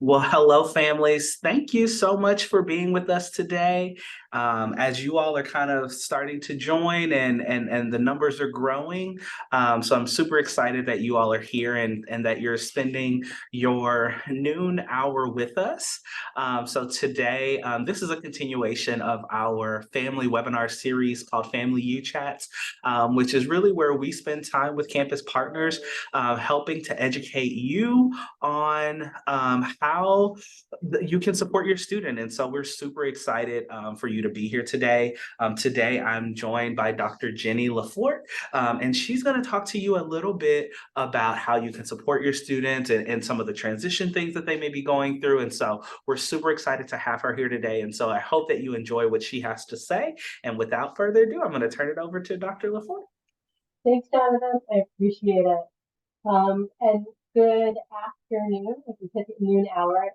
Well, hello, families. Thank you so much for being with us today. As you all are kind of starting to join and the numbers are growing. So I'm super excited that you all are here and that you're spending your noon hour with us. So today, this is a continuation of our family webinar series called Family U Chats, which is really where we spend time with campus partners, helping to educate you on how you can support your student. And so we're super excited for you to be here today. Today, I'm joined by Dr. Jenny LaForte, and she's going to talk to you a little bit about how you can support your students and some of the transition things that they may be going through. And so we're super excited to have her here today. And so I hope that you enjoy what she has to say. And without further ado, I'm going to turn it over to Dr. LaForte. Thanks, Jonathan. I appreciate it. And good afternoon. It's the noon hour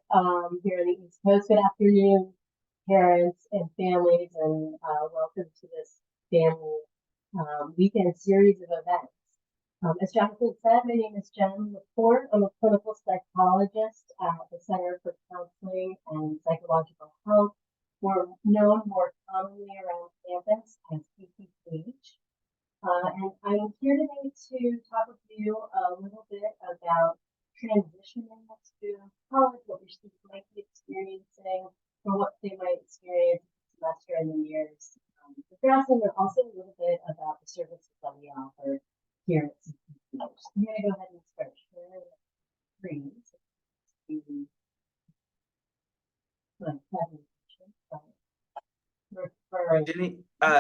here in the East Coast. Good afternoon, parents and families, and welcome to this family weekend series of events. As Jonathan said, my name is Jen LaForte. I'm a clinical psychologist at the Center for Counseling and Psychological Health. We're known more commonly around campus as CCCH. And I'm here today to talk with you a little bit about transitioning to college, what your students might be experiencing, or what they might experience this semester and the years progressing, but also a little bit about the services that we offer here at CCCH. I'm going to go ahead and start sharing the screen.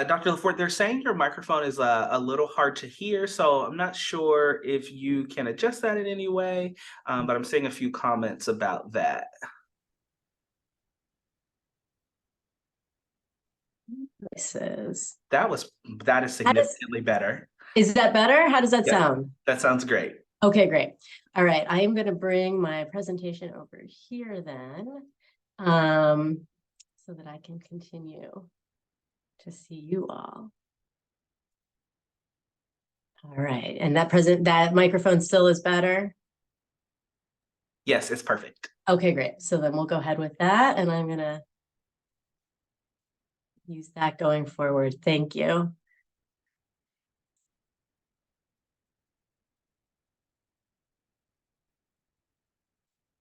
Dr. LaForte, they're saying your microphone is a little hard to hear, so I'm not sure if you can adjust that in any way, but I'm seeing a few comments about that. That is significantly better. Is that better? How does that sound? That sounds great. Okay, great. All right, I am going to bring my presentation over here then, so that I can continue to see you all. All right, and that microphone still is better? Yes, it's perfect. Okay, great. So then we'll go ahead with that, and I'm gonna use that going forward. Thank you.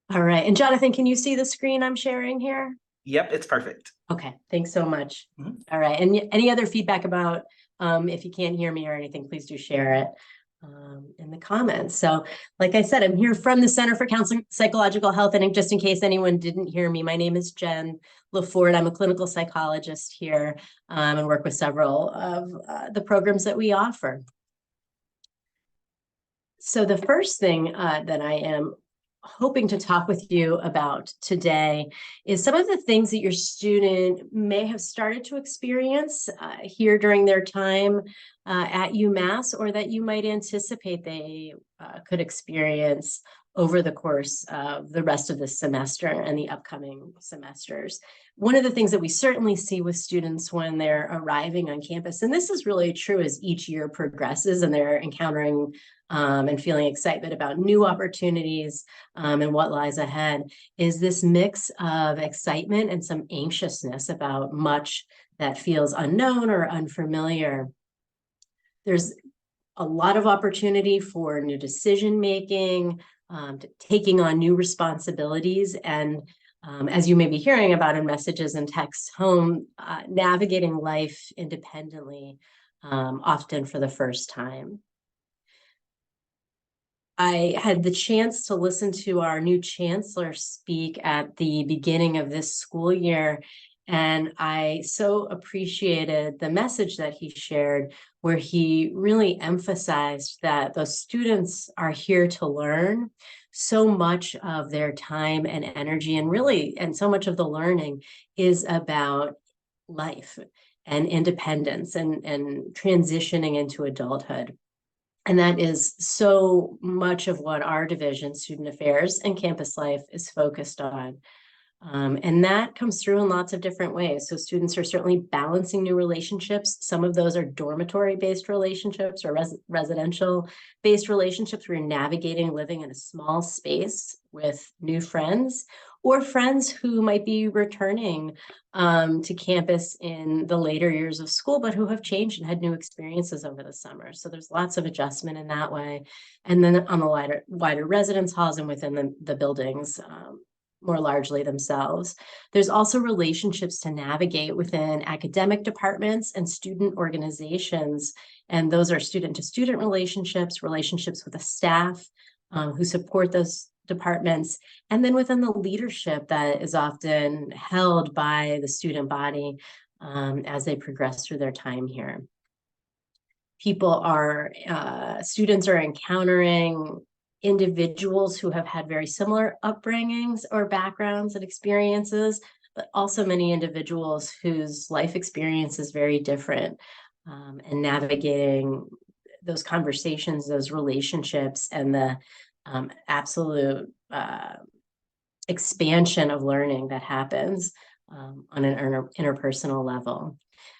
All right, and Jonathan, can you see the screen I'm sharing here? Yep, it's perfect. Okay, thanks so much. All right, and any other feedback about if you can't hear me or anything, please do share it in the comments. So like I said, I'm here from the Center for Counseling Psychological Health, and just in case anyone didn't hear me, my name is Jen LaForte. I'm a clinical psychologist here and work with several of the programs that we offer. So the first thing that I am hoping to talk with you about today is some of the things that your student may have started to experience here during their time at UMass, or that you might anticipate they could experience over the course of the rest of this semester and the upcoming semesters. One of the things that we certainly see with students when they're arriving on campus, and this is really true as each year progresses and they're encountering and feeling excitement about new opportunities and what lies ahead, is this mix of excitement and some anxiousness about much that feels unknown or unfamiliar. There's a lot of opportunity for new decision making, taking on new responsibilities, and as you may be hearing about in messages and texts home, navigating life independently, often for the first time. I had the chance to listen to our new chancellor speak at the beginning of this school year, and I so appreciated the message that he shared, where he really emphasized that the students are here to learn. So much of their time and energy, and so much of the learning, is about life and independence and transitioning into adulthood. And that is so much of what our division, Student Affairs and Campus Life, is focused on. And that comes through in lots of different ways. So students are certainly balancing new relationships. Some of those are dormitory-based relationships or residential-based relationships where you're navigating living in a small space with new friends, or friends who might be returning to campus in the later years of school, but who have changed and had new experiences over the summer. So there's lots of adjustment in that way. And then on the wider residence halls and within the buildings, more largely themselves. There's also relationships to navigate within academic departments and student organizations. And those are student-to-student relationships, relationships with the staff who support those departments, and then within the leadership that is often held by the student body as they progress through their time here. Students are encountering individuals who have had very similar upbringings or backgrounds and experiences, but also many individuals whose life experience is very different, and navigating those conversations, those relationships, and the absolute expansion of learning that happens on an interpersonal level.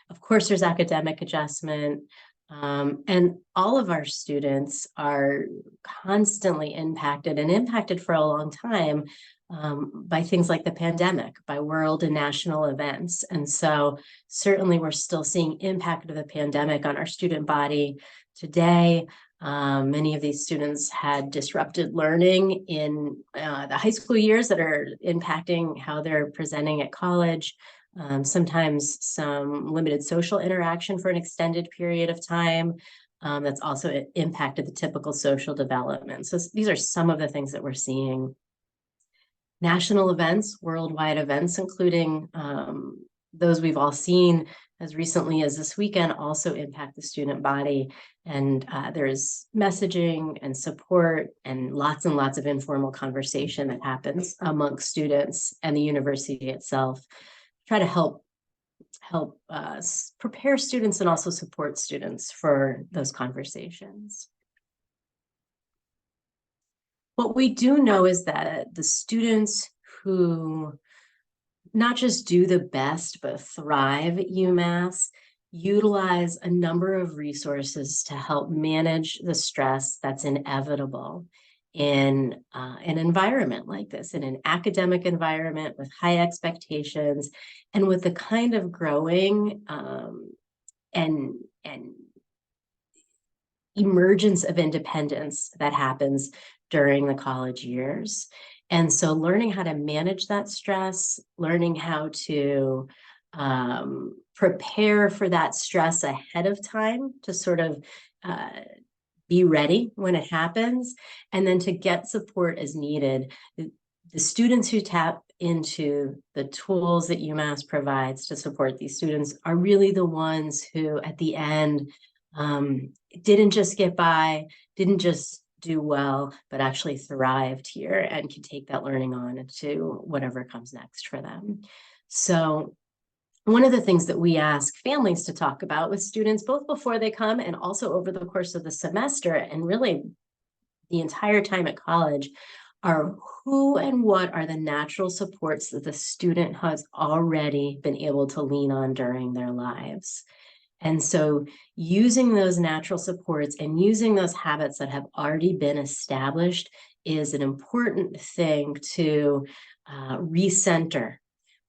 Of course, there's academic adjustment. And all of our students are constantly impacted for a long time by things like the pandemic, by world and national events. And so certainly we're still seeing impact of the pandemic on our student body today. Many of these students had disrupted learning in the high school years that are impacting how they're presenting at college. Sometimes some limited social interaction for an extended period of time. That's also impacted the typical social development. So these are some of the things that we're seeing. National events, worldwide events, including those we've all seen as recently as this weekend, also impact the student body. And there's messaging and support and lots of informal conversation that happens amongst students and the university itself. Try to help prepare students and also support students for those conversations. What we do know is that the students who not just do the best, but thrive at UMass, utilize a number of resources to help manage the stress that's inevitable in an environment like this, in an academic environment with high expectations and with the kind of growing and emergence of independence that happens during the college years. And so learning how to manage that stress, learning how to prepare for that stress ahead of time to sort of be ready when it happens, and then to get support as needed. The students who tap into the tools that UMass provides to support these students are really the ones who at the end didn't just get by, didn't just do well, but actually thrived here and can take that learning on into whatever comes next for them. So one of the things that we ask families to talk about with students, both before they come and also over the course of the semester and really the entire time at college, are who and what are the natural supports that the student has already been able to lean on during their lives. And so using those natural supports and using those habits that have already been established is an important thing to recenter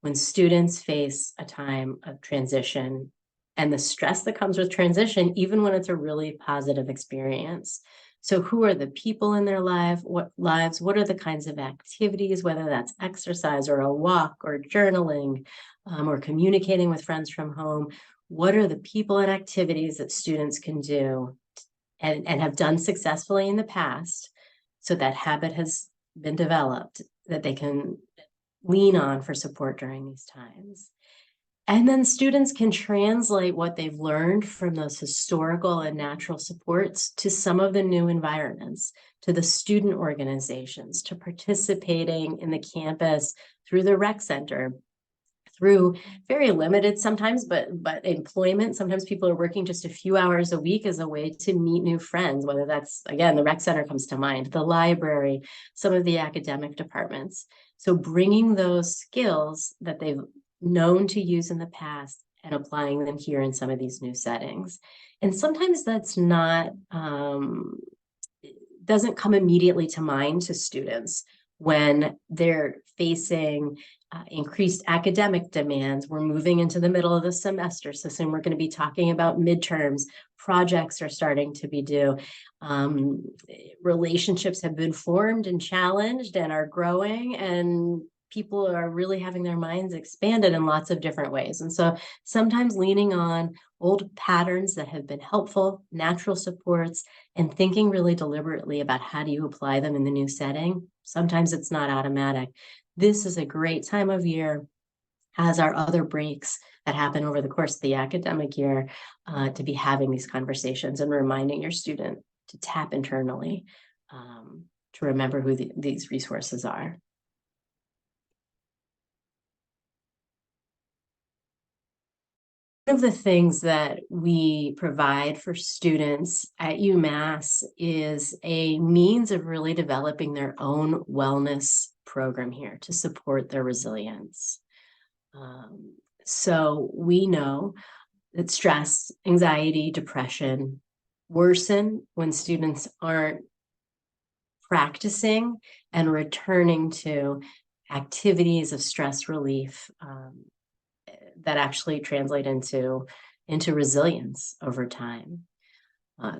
when students face a time of transition and the stress that comes with transition, even when it's a really positive experience. So who are the people in their lives? What are the kinds of activities, whether that's exercise or a walk or journaling or communicating with friends from home? What are the people and activities that students can do and have done successfully in the past, so that habit has been developed that they can lean on for support during these times? And then students can translate what they've learned from those historical and natural supports to some of the new environments, to the student organizations, to participating in the campus through the rec center, through very limited sometimes, but employment. Sometimes people are working just a few hours a week as a way to meet new friends, whether that's, again, the rec center comes to mind, the library, some of the academic departments. So bringing those skills that they've known to use in the past and applying them here in some of these new settings. And sometimes that's not, doesn't come immediately to mind to students when they're facing increased academic demands. We're moving into the middle of the semester, so soon we're going to be talking about midterms. Projects are starting to be due. Relationships have been formed and challenged and are growing, and people are really having their minds expanded in lots of different ways. And so sometimes leaning on old patterns that have been helpful, natural supports, and thinking really deliberately about how do you apply them in the new setting. Sometimes it's not automatic. This is a great time of year, as are other breaks that happen over the course of the academic year, to be having these conversations and reminding your student to tap internally, to remember who these resources are. One of the things that we provide for students at UMass is a means of really developing their own wellness program here to support their resilience. So we know that stress, anxiety, depression worsen when students aren't practicing and returning to activities of stress relief that actually translate into resilience over time.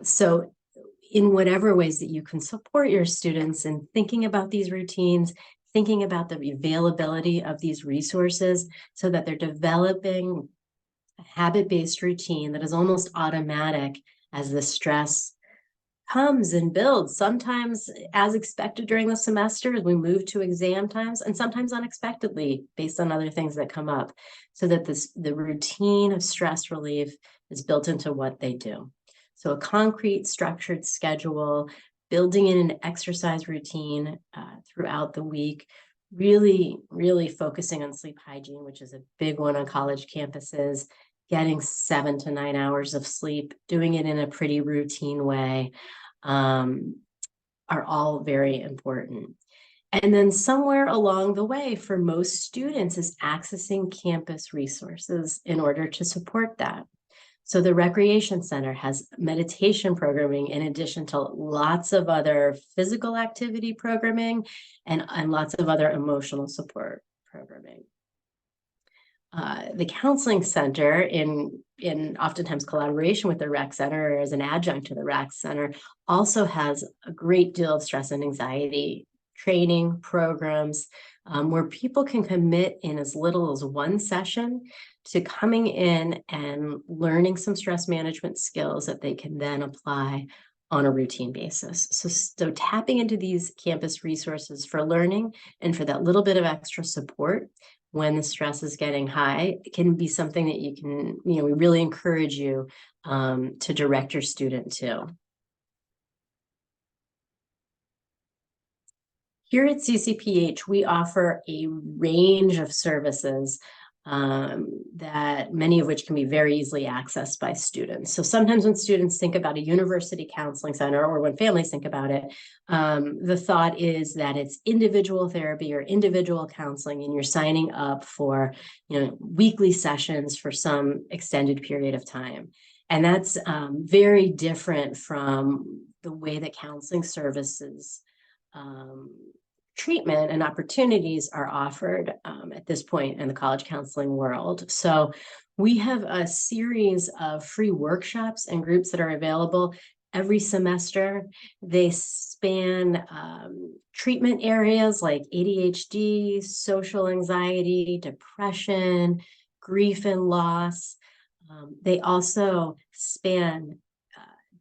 So in whatever ways that you can support your students in thinking about these routines, thinking about the availability of these resources so that they're developing a habit-based routine that is almost automatic as the stress comes and builds, sometimes as expected during the semester as we move to exam times, and sometimes unexpectedly based on other things that come up, so that the routine of stress relief is built into what they do. So a concrete structured schedule, building in an exercise routine throughout the week, really focusing on sleep hygiene, which is a big one on college campuses, getting 7 to 9 hours of sleep, doing it in a pretty routine way, are all very important. And then somewhere along the way for most students is accessing campus resources in order to support that. So the Recreation Center has meditation programming in addition to lots of other physical activity programming and lots of other emotional support programming. The Counseling Center, in oftentimes collaboration with the Rec Center or as an adjunct to the Rec Center, also has a great deal of stress and anxiety training programs where people can commit in as little as 1 session to coming in and learning some stress management skills that they can then apply on a routine basis. So tapping into these campus resources for learning and for that little bit of extra support when the stress is getting high can be something that you can, we really encourage you to direct your student to. Here at CCPH, we offer a range of services that many of which can be very easily accessed by students. So sometimes when students think about a university counseling center or when families think about it, the thought is that it's individual therapy or individual counseling and you're signing up for weekly sessions for some extended period of time. And that's very different from the way that counseling services treatment and opportunities are offered at this point in the college counseling world. So we have a series of free workshops and groups that are available every semester. They span treatment areas like ADHD, social anxiety, depression, grief and loss. They also span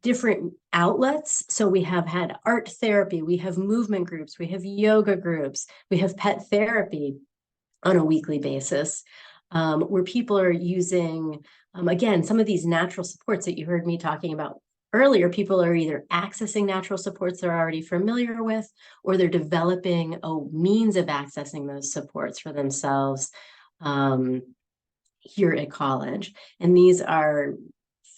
different outlets. So we have had art therapy, we have movement groups, we have yoga groups, we have pet therapy on a weekly basis, where people are using, again, some of these natural supports that you heard me talking about earlier. People are either accessing natural supports they're already familiar with, or they're developing a means of accessing those supports for themselves here at college. And these are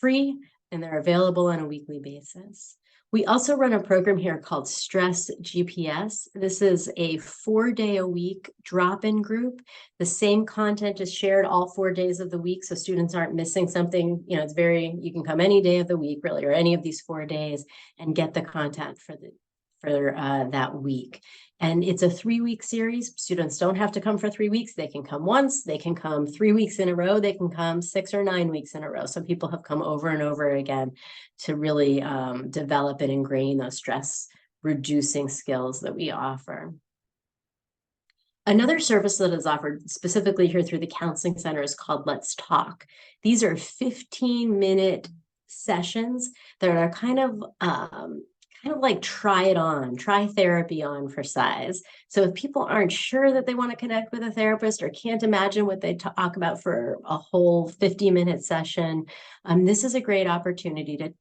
free and they're available on a weekly basis. We also run a program here called Stress GPS. This is a 4-day-a-week drop-in group. The same content is shared all 4 days of the week, so students aren't missing something. You know, you can come any day of the week, really, or any of these 4 days and get the content for that week. And it's a 3-week series. Students don't have to come for 3 weeks. They can come once, they can come 3 weeks in a row, they can come 6 or 9 weeks in a row. Some people have come over and over again to really develop and ingrain those stress reducing skills that we offer. Another service that is offered specifically here through the Counseling Center is called Let's Talk. These are 15-minute sessions that are kind of like try therapy on for size. So if people aren't sure that they want to connect with a therapist or can't imagine what they talk about for a whole 50-minute session, this is a great opportunity to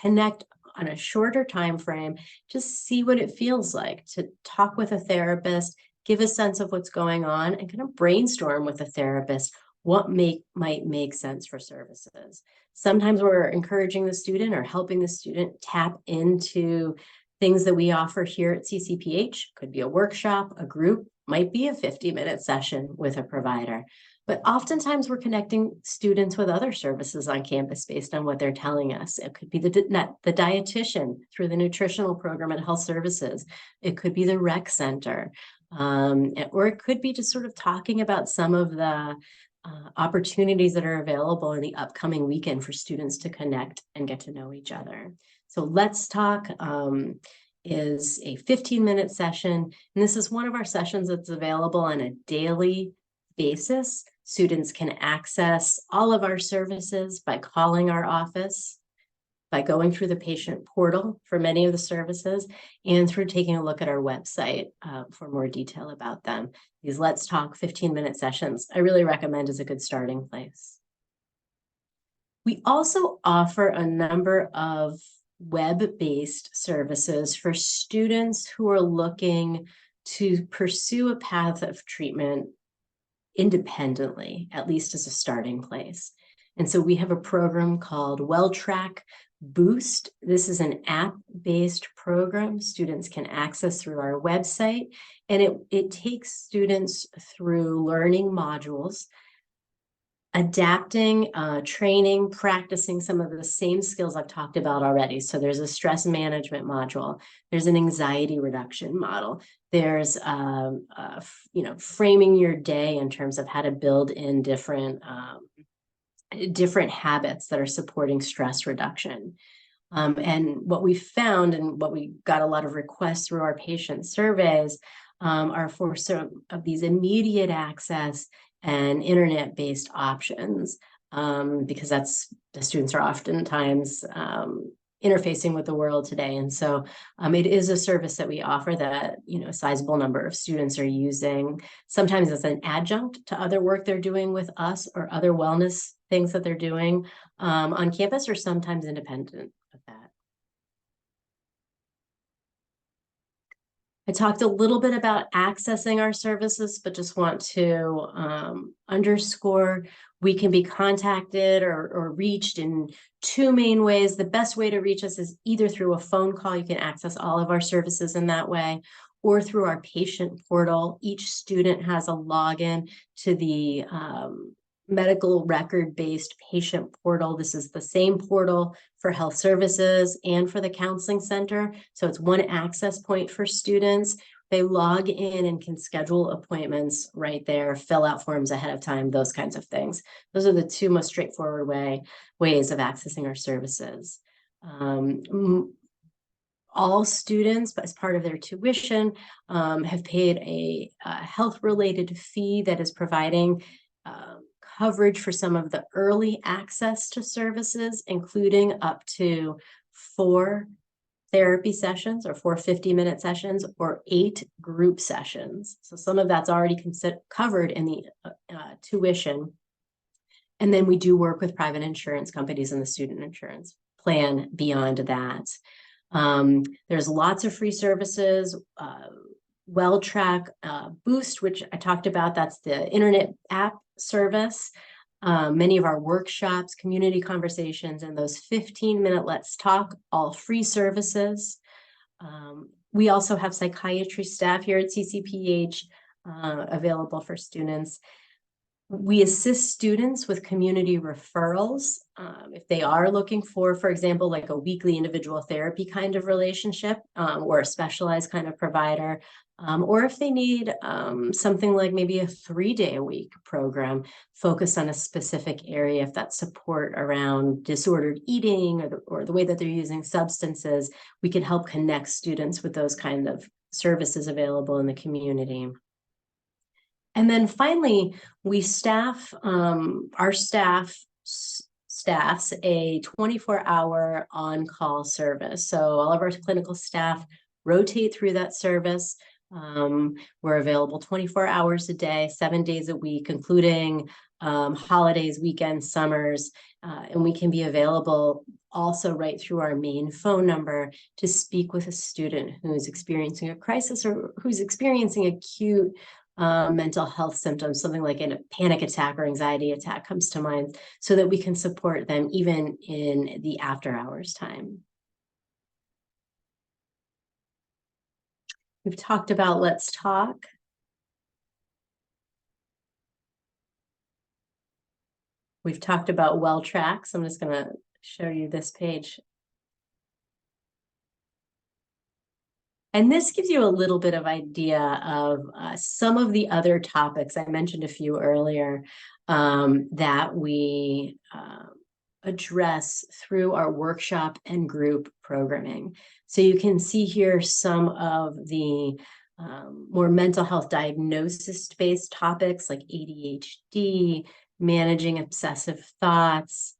connect on a shorter time frame, just see what it feels like to talk with a therapist, give a sense of what's going on, and kind of brainstorm with a therapist what might make sense for services. Sometimes we're encouraging the student or helping the student tap into things that we offer here at CCPH. Could be a workshop, a group, might be a 50-minute session with a provider. But oftentimes we're connecting students with other services on campus based on what they're telling us. It could be the dietitian through the nutritional program at Health Services. It could be the rec center. Or it could be just sort of talking about some of the opportunities that are available in the upcoming weekend for students to connect and get to know each other. So Let's Talk is a 15-minute session. And this is one of our sessions that's available on a daily basis. Students can access all of our services by calling our office, by going through the patient portal for many of the services, and through taking a look at our website for more detail about them. These Let's Talk 15-minute sessions, I really recommend as a good starting place. We also offer a number of web-based services for students who are looking to pursue a path of treatment independently, at least as a starting place. And so we have a program called WellTrack Boost. This is an app-based program students can access through our website, and it takes students through learning modules, adapting, training, practicing some of the same skills I've talked about already. So there's a stress management module, there's an anxiety reduction model, there's framing your day in terms of how to build in different habits that are supporting stress reduction. And what we found and what we got a lot of requests through our patient surveys are for some of these immediate access and internet-based options, because the students are oftentimes interfacing with the world today. And so it is a service that we offer that, a sizable number of students are using, sometimes as an adjunct to other work they're doing with us or other wellness things that they're doing on campus, or sometimes independent of that. I talked a little bit about accessing our services, but just want to underscore we can be contacted or reached in 2 main ways. The best way to reach us is either through a phone call. You can access all of our services in that way, or through our patient portal. Each student has a login to the medical record-based patient portal. This is the same portal for Health Services and for the Counseling Center. So it's one access point for students. They log in and can schedule appointments right there, fill out forms ahead of time, those kinds of things. Those are the 2 most straightforward ways of accessing our services. All students, as part of their tuition, have paid a health-related fee that is providing coverage for some of the early access to services, including up to 4 therapy sessions or 4 50-minute sessions or 8 group sessions. So some of that's already covered in the tuition. And then we do work with private insurance companies and the student insurance plan beyond that. There's lots of free services. WellTrack Boost, which I talked about, that's the internet app service. Many of our workshops, community conversations, and those 15-minute Let's Talk, all free services. We also have psychiatry staff here at CCPH available for students. We assist students with community referrals if they are looking for example, like a weekly individual therapy kind of relationship or a specialized kind of provider, or if they need something like maybe a 3-day-a-week program focused on a specific area, if that's support around disordered eating or the way that they're using substances, we can help connect students with those kind of services available in the community. And then finally, we staff, our staff staffs a 24-hour on-call service. So all of our clinical staff rotate through that service. We're available 24 hours a day, 7 days a week, including holidays, weekends, summers, and we can be available also right through our main phone number to speak with a student who's experiencing a crisis or who's experiencing acute mental health symptoms, something like a panic attack or anxiety attack comes to mind, so that we can support them even in the after hours time. We've talked about Let's Talk. We've talked about WellTrack. So I'm just going to show you this page. And this gives you a little bit of idea of some of the other topics. I mentioned a few earlier that we address through our workshop and group programming. So you can see here some of the more mental health diagnosis-based topics like ADHD, managing obsessive thoughts,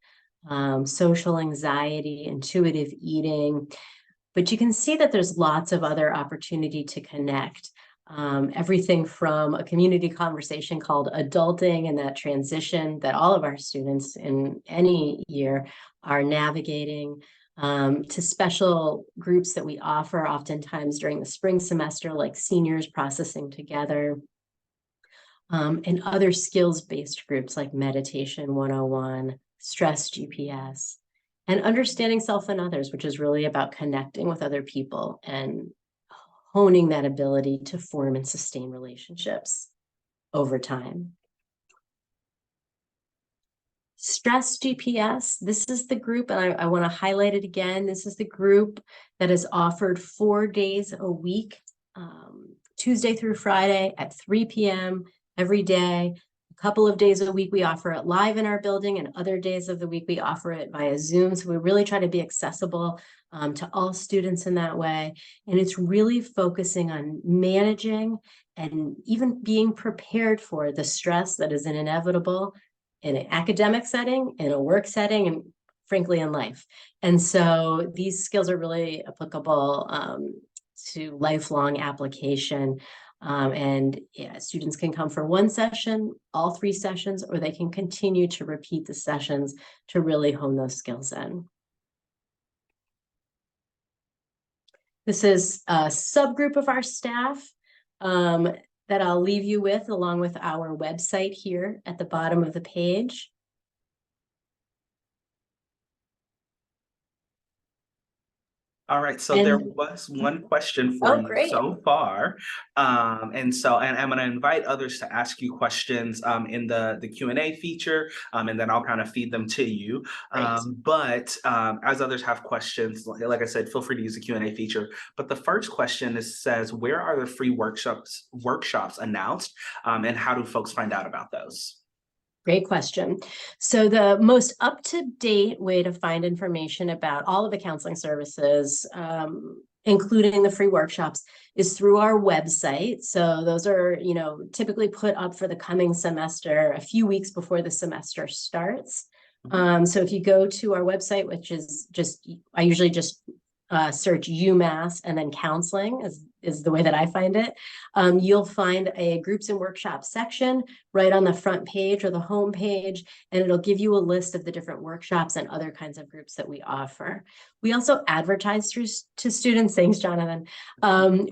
social anxiety, intuitive eating. But you can see that there's lots of other opportunity to connect. Everything from a community conversation called Adulting and that transition that all of our students in any year are navigating, to special groups that we offer oftentimes during the spring semester, like Seniors Processing Together, and other skills-based groups like Meditation 101, Stress GPS, and Understanding Self and Others, which is really about connecting with other people and honing that ability to form and sustain relationships over time. Stress GPS, this is the group, and I want to highlight it again. This is the group that is offered 4 days a week, Tuesday through Friday at 3 p.m. every day. A couple of days a week we offer it live in our building, and other days of the week we offer it via Zoom. So we really try to be accessible to all students in that way. And it's really focusing on managing and even being prepared for the stress that is inevitable in an academic setting, in a work setting, and frankly in life. And so these skills are really applicable to lifelong application. And yeah, students can come for one session, all 3 sessions, or they can continue to repeat the sessions to really hone those skills in. This is a subgroup of our staff that I'll leave you with, along with our website here at the bottom of the page. All right, so there was one question for you so far. And I'm gonna invite others to ask you questions in the Q&A feature, and then I'll kind of feed them to you. But as others have questions, like I said, feel free to use the Q&A feature. But the first question says, where are the free workshops announced, and how do folks find out about those? Great question. So the most up-to-date way to find information about all of the counseling services, including the free workshops, is through our website. So those are, typically put up for the coming semester a few weeks before the semester starts. So if you go to our website, which is I usually just search UMass and then counseling is the way that I find it. You'll find a groups and workshops section right on the front page or the home page, and it'll give you a list of the different workshops and other kinds of groups that we offer. We also advertise to students. Thanks, Jonathan.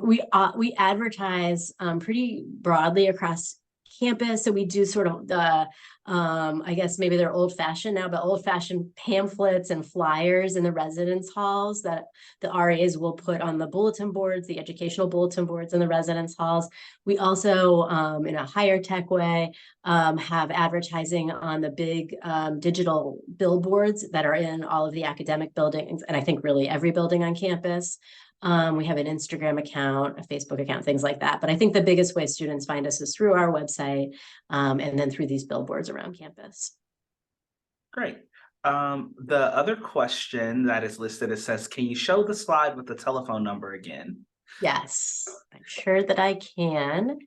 We advertise pretty broadly across campus. So we do sort of the, I guess maybe they're old fashioned now, but old fashioned pamphlets and flyers in the residence halls that the RAs will put on the bulletin boards, the educational bulletin boards in the residence halls. We also, in a higher tech way, have advertising on the big digital billboards that are in all of the academic buildings, and I think really every building on campus. We have an Instagram account, a Facebook account, things like that. But I think the biggest way students find us is through our website, and then through these billboards around campus. Great. The other question that is listed, it says, can you show the slide with the telephone number again? Yes, I'm sure that I can.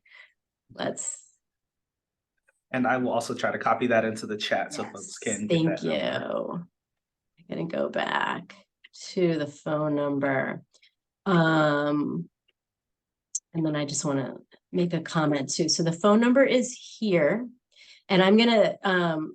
And I will also try to copy that into the chat so Yes, folks can get thank that you. number. I'm gonna go back to the phone number. And then I just want to make a comment too. So the phone number is here, and I'm gonna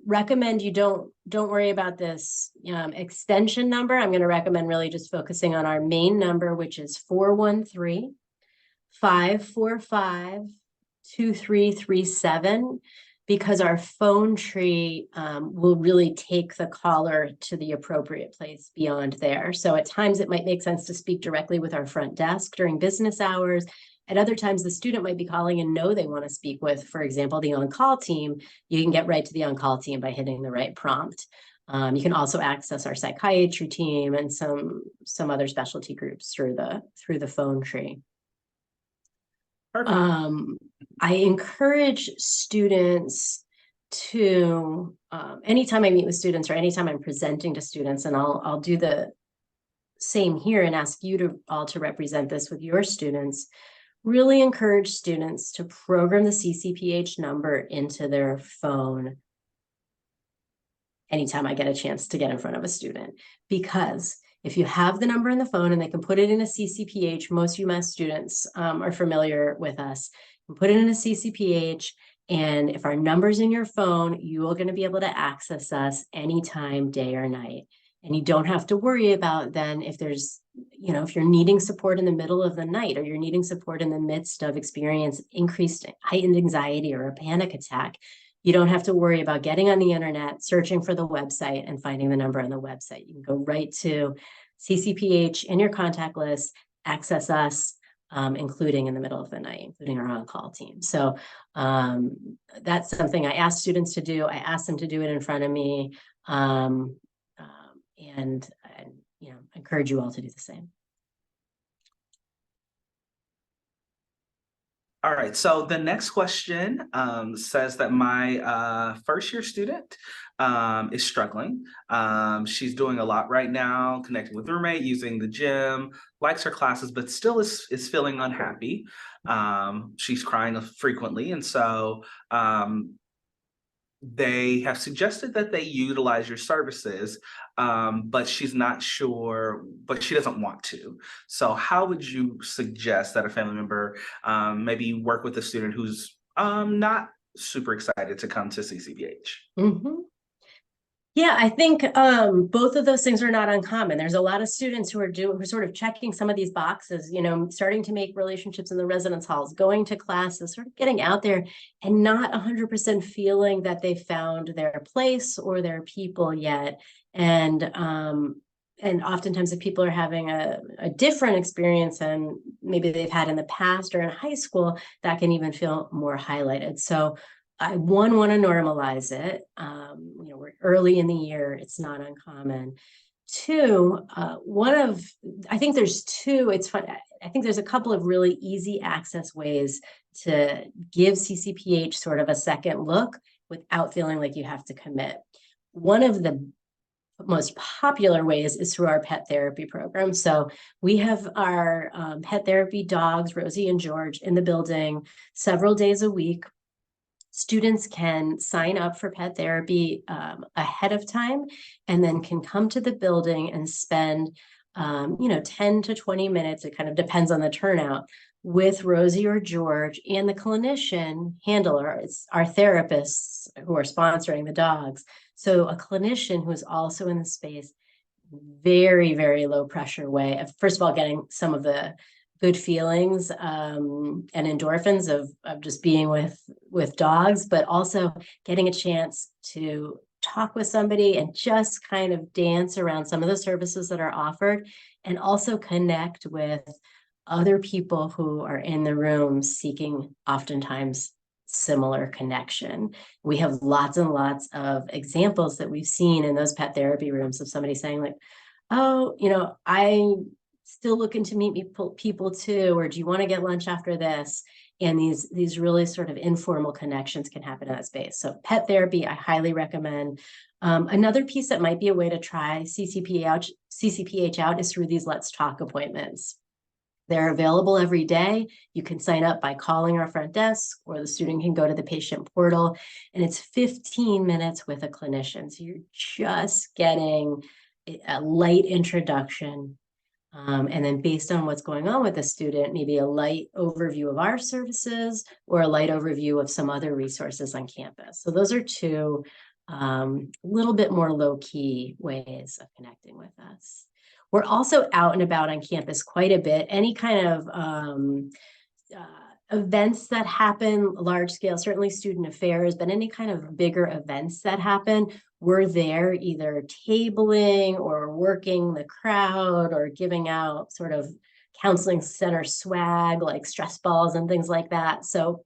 recommend you don't worry about this extension number. I'm gonna recommend really just focusing on our main number, which is 413-545-2337, because our phone tree will really take the caller to the appropriate place beyond there. So at times it might make sense to speak directly with our front desk during business hours. At other times, the student might be calling and know they want to speak with, for example, the on-call team. You can get right to the on-call team by hitting the right prompt. You can also access our psychiatry team and some other specialty groups through the phone tree. Perfect. I encourage students to, anytime I meet with students or anytime I'm presenting to students, and I'll do the same here and ask you all to represent this with your students, really encourage students to program the CCPH number into their phone anytime I get a chance to get in front of a student. Because if you have the number in the phone and they can put it in a CCPH, most UMass students are familiar with us. You can put it in a CCPH, and if our number's in your phone, you are going to be able to access us anytime, day or night. And you don't have to worry about then if there's, if you're needing support in the middle of the night, or you're needing support in the midst of increased heightened anxiety or a panic attack. You don't have to worry about getting on the internet, searching for the website and finding the number on the website. You can go right to CCPH in your contact list, access us, including in the middle of the night, including our on-call team. So that's something I ask students to do. I ask them to do it in front of me. And encourage you all to do the same. All right, so the next question says that my first year student is struggling. She's doing a lot right now, connecting with roommate, using the gym, likes her classes, but still is feeling unhappy. She's crying frequently, and so they have suggested that they utilize your services, but she's not sure, but she doesn't want to. So how would you suggest that a family member maybe work with a student who's not super excited to come to CCPH? Mm-hmm. Yeah, I think both of those things are not uncommon. There's a lot of students who are sort of checking some of these boxes, starting to make relationships in the residence halls, going to classes, sort of getting out there and not 100% feeling that they found their place or their people yet. And oftentimes if people are having a different experience than maybe they've had in the past or in high school, that can even feel more highlighted. So I want to normalize it. We're early in the year. It's not uncommon. Two, I think there's two, it's fun. I think there's a couple of really easy access ways to give CCPH sort of a second look without feeling like you have to commit. One of the most popular ways is through our pet therapy program. So we have our pet therapy dogs, Rosie and George, in the building several days a week. Students can sign up for pet therapy ahead of time and then can come to the building and spend 10 to 20 minutes. It kind of depends on the turnout with Rosie or George and the clinician handler. It's our therapists who are sponsoring the dogs. So a clinician who is also in the space, very, very low pressure way of, first of all, getting some of the good feelings and endorphins of just being with dogs, but also getting a chance to talk with somebody and just kind of dance around some of the services that are offered, and also connect with other people who are in the room seeking oftentimes similar connection. We have lots and lots of examples that we've seen in those pet therapy rooms of somebody saying like, oh, I'm still looking to meet people too, or do you want to get lunch after this? And these really sort of informal connections can happen in that space. So pet therapy, I highly recommend. Another piece that might be a way to try CCPH out is through these Let's Talk appointments. They're available every day. You can sign up by calling our front desk, or the student can go to the patient portal, and it's 15 minutes with a clinician. So you're just getting a light introduction. And then based on what's going on with the student, maybe a light overview of our services or a light overview of some other resources on campus. So those are two little bit more low-key ways of connecting with us. We're also out and about on campus quite a bit. Any kind of events that happen, large scale, certainly student affairs, but any kind of bigger events that happen, we're there either tabling or working the crowd or giving out sort of counseling center swag like stress balls and things like that. So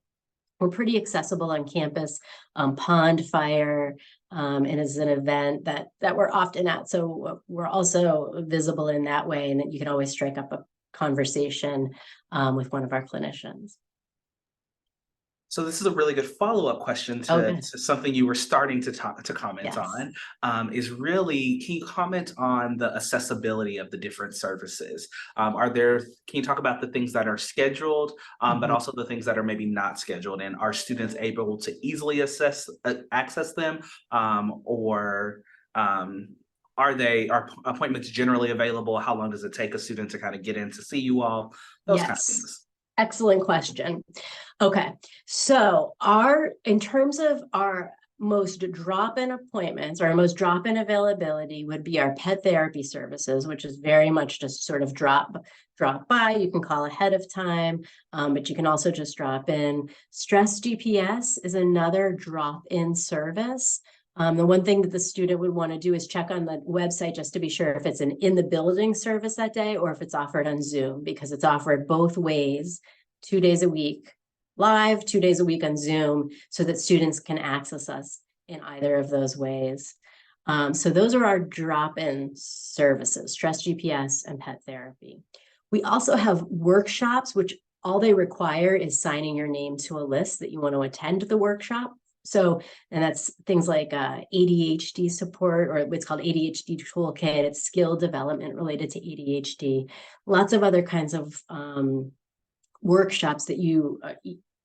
we're pretty accessible on campus. Pond Fire is an event that we're often at. So we're also visible in that way, and you can always strike up a conversation with one of our clinicians. So this is a really good follow-up question to something you were starting to comment on, is really, can you comment on the accessibility of the different services? Can you talk about the things that are scheduled, but also the things that are maybe not scheduled, and are students able to easily access them, or are appointments generally available? How long does it take a student to kind of get in to see you all? Those kind of things. Excellent question. Okay, so in terms of our most drop-in appointments, or our most drop-in availability would be our pet therapy services, which is very much just sort of drop by. You can call ahead of time, but you can also just drop in. Stress GPS is another drop-in service. The one thing that the student would want to do is check on the website just to be sure if it's an in the building service that day or if it's offered on Zoom, because it's offered both ways, 2 days a week live, 2 days a week on Zoom, so that students can access us in either of those ways. So those are our drop-in services, Stress GPS and pet therapy. We also have workshops, which all they require is signing your name to a list that you want to attend the workshop. So, and that's things like ADHD support, or what's called ADHD toolkit. It's skill development related to ADHD. Lots of other kinds of workshops that you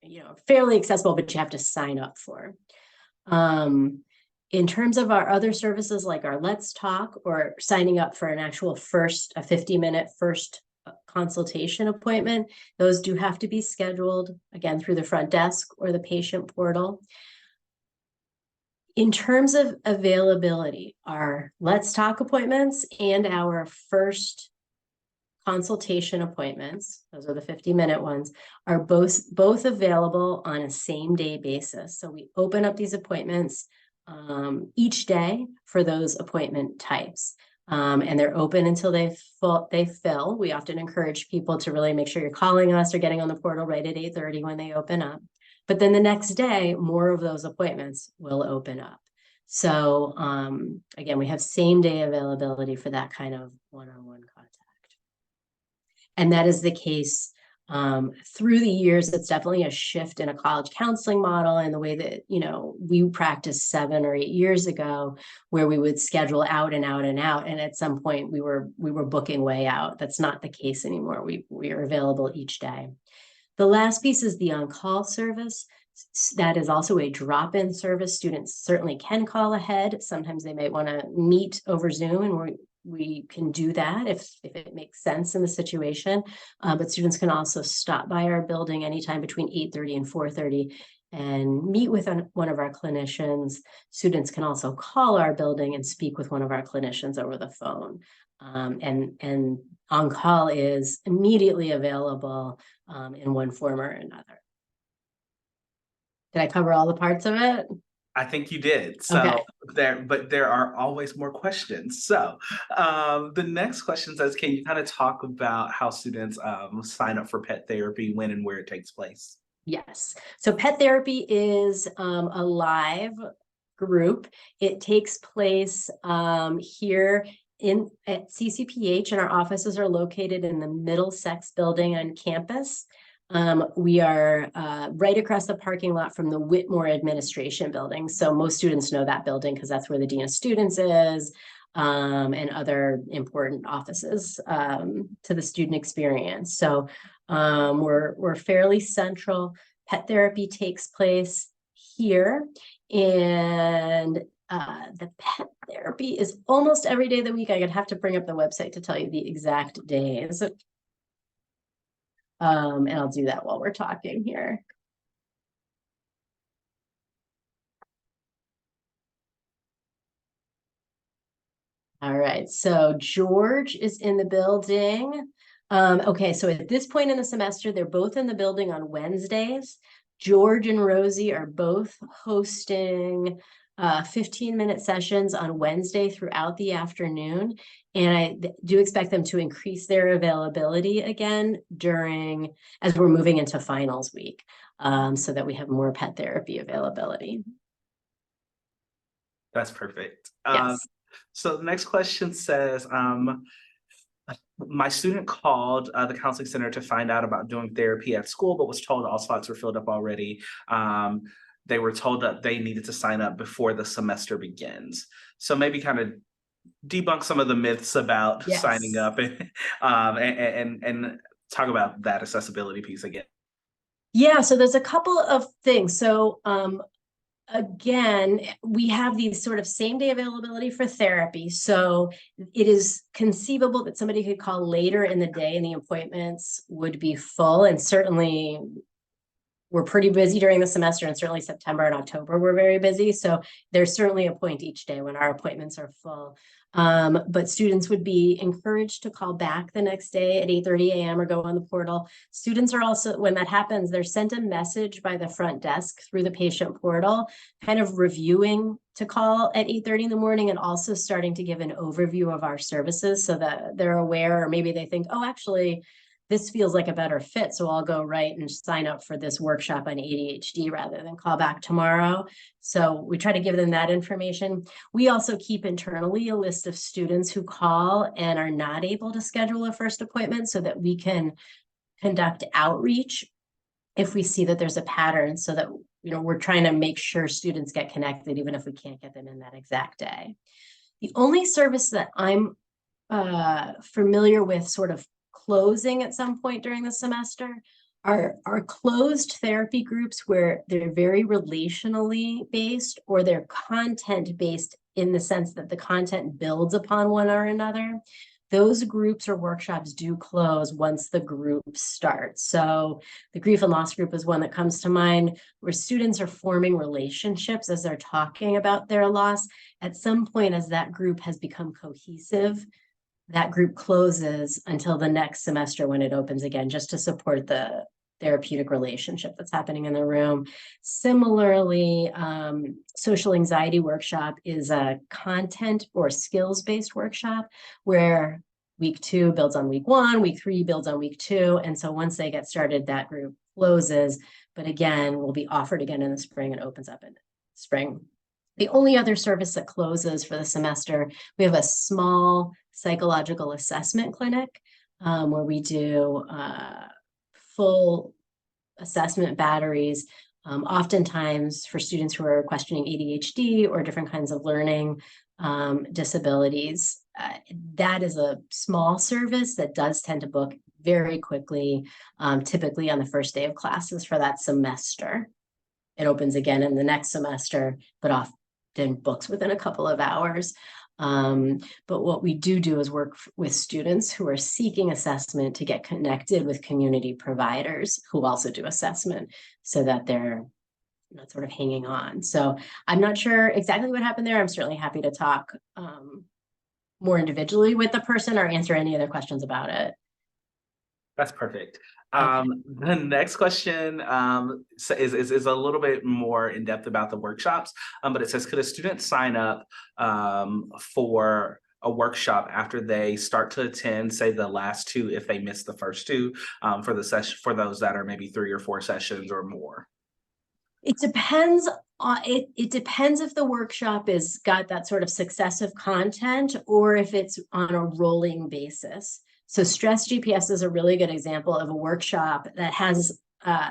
know, fairly accessible, but you have to sign up for. In terms of our other services, like our Let's Talk, or signing up for an actual a 50-minute first consultation appointment, those do have to be scheduled, again, through the front desk or the patient portal. In terms of availability, our Let's Talk appointments and our first consultation appointments, those are the 50-minute ones, are both available on a same-day basis. So we open up these appointments each day for those appointment types. And they're open until they fill. We often encourage people to really make sure you're calling us or getting on the portal right at 8:30 when they open up. But then the next day, more of those appointments will open up. So again, we have same day availability for that kind of one-on-one contact. And that is the case through the years. It's definitely a shift in a college counseling model, and the way that, you know, we practiced 7 or 8 years ago, where we would schedule out and out and out. And at some point we were booking way out. That's not the case anymore. We are available each day. The last piece is the on-call service. That is also a drop-in service. Students certainly can call ahead. Sometimes they might want to meet over Zoom, and we can do that if it makes sense in the situation. But students can also stop by our building anytime between 8:30 and 4:30 and meet with one of our clinicians. Students can also call our building and speak with one of our clinicians over the phone. And on-call is immediately available in one form or another. Did I cover all the parts of it? I think you did. Okay. But there are always more questions. So the next question says, can you kind of talk about how students sign up for pet therapy, when and where it takes place? Yes. So pet therapy is a live group. It takes place here at CCPH, and our offices are located in the Middlesex building on campus. We are right across the parking lot from the Whitmore Administration Building. So most students know that building because that's where the Dean of Students is, and other important offices to the student experience. So we're fairly central. Pet therapy takes place here, and the pet therapy is almost every day of the week. I'm gonna have to bring up the website to tell you the exact days. And I'll do that while we're talking here. All right, so George is in the building. Okay, so at this point in the semester, they're both in the building on Wednesdays. George and Rosie are both hosting 15-minute sessions on Wednesday throughout the afternoon. And I do expect them to increase their availability again as we're moving into finals week, so that we have more pet therapy availability. That's perfect. Yes. So the next question says, my student called the counseling center to find out about doing therapy at school, but was told all slots were filled up already. They were told that they needed to sign up before the semester begins. So maybe kind of debunk some of the myths about signing up and talk about that accessibility piece again. Yeah, so there's a couple of things. So again, we have these sort of same day availability for therapy. So it is conceivable that somebody could call later in the day and the appointments would be full. And certainly we're pretty busy during the semester, and certainly September and October, we're very busy. So there's certainly a point each day when our appointments are full. But students would be encouraged to call back the next day at 8:30 a.m. or go on the portal. Students are also, when that happens, they're sent a message by the front desk through the patient portal, kind of reviewing to call at 8:30 in the morning, and also starting to give an overview of our services so that they're aware, or maybe they think, oh, actually, this feels like a better fit, so I'll go right and sign up for this workshop on ADHD rather than call back tomorrow. So we try to give them that information. We also keep internally a list of students who call and are not able to schedule a first appointment so that we can conduct outreach if we see that there's a pattern, so that we're trying to make sure students get connected even if we can't get them in that exact day. The only service that I'm familiar with sort of closing at some point during the semester are closed therapy groups where they're very relationally based, or they're content based in the sense that the content builds upon one or another. Those groups or workshops do close once the group starts. So the grief and loss group is one that comes to mind, where students are forming relationships as they're talking about their loss. At some point, as that group has become cohesive, that group closes until the next semester when it opens again, just to support the therapeutic relationship that's happening in the room. Similarly, social anxiety workshop is a content or skills-based workshop where week 2 builds on week 1, week 3 builds on week 2. And so once they get started, that group closes, but again, will be offered again in the spring and opens up in spring. The only other service that closes for the semester, we have a small psychological assessment clinic where we do full assessment batteries, oftentimes for students who are questioning ADHD or different kinds of learning disabilities. That is a small service that does tend to book very quickly, typically on the first day of classes for that semester. It opens again in the next semester, but often books within a couple of hours. But what we do is work with students who are seeking assessment to get connected with community providers who also do assessment, so that they're not sort of hanging on. So I'm not sure exactly what happened there. I'm certainly happy to talk more individually with the person or answer any other questions about it. That's perfect. Okay. The next question is a little bit more in depth about the workshops, but it says, could a student sign up for a workshop after they start to attend, say the last two, if they missed the first two, for the session, for those that are maybe 3 or 4 sessions or more? It depends on it depends if the workshop is got that sort of successive content or if it's on a rolling basis. So Stress GPS is a really good example of a workshop that has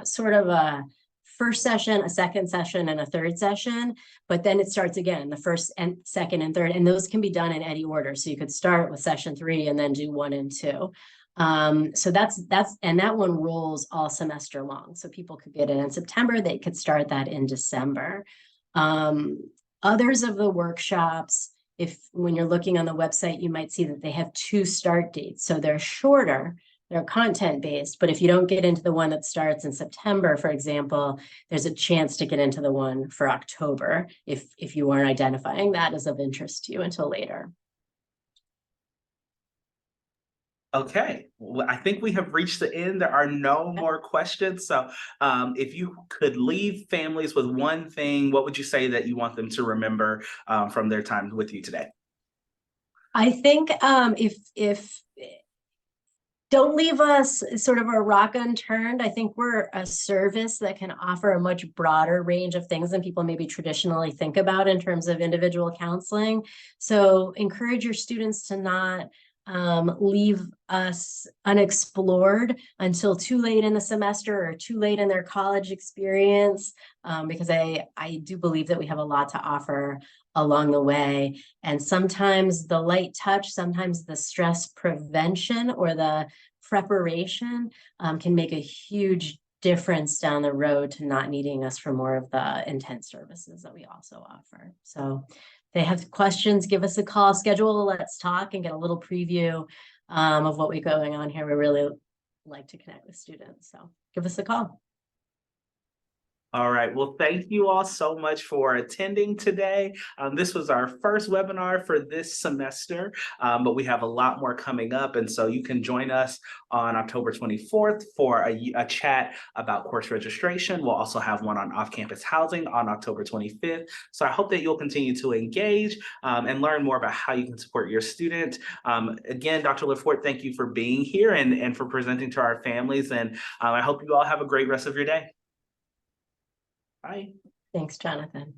sort of a first session, a second session, and a third session, but then it starts again, the first and second and third, and those can be done in any order. So you could start with session 3 and then do 1 and 2. So that's and that one rolls all semester long. So people could get it in September, they could start that in December. Others of the workshops, when you're looking on the website, you might see that they have 2 start dates. So they're shorter, they're content based, but if you don't get into the one that starts in September, for example, there's a chance to get into the one for October if you weren't identifying that as of interest to you until later. Okay, well, I think we have reached the end. There are no more questions. So if you could leave families with one thing, what would you say that you want them to remember from their time with you today? I think if don't leave us sort of a rock unturned. I think we're a service that can offer a much broader range of things than people maybe traditionally think about in terms of individual counseling. So encourage your students to not leave us unexplored until too late in the semester or too late in their college experience, because I do believe that we have a lot to offer along the way. And sometimes the light touch, sometimes the stress prevention or the preparation can make a huge difference down the road to not needing us for more of the intense services that we also offer. So if they have questions, give us a call, schedule a Let's Talk and get a little preview of what we're going on here. We really like to connect with students. So give us a call. All right. Well, thank you all so much for attending today. This was our first webinar for this semester, but we have a lot more coming up. And so you can join us on October 24th for a chat about course registration. We'll also have one on off-campus housing on October 25th. So I hope that you'll continue to engage and learn more about how you can support your student. Again, Dr. LaForte, thank you for being here and for presenting to our families. And I hope you all have a great rest of your day. Bye. Thanks, Jonathan.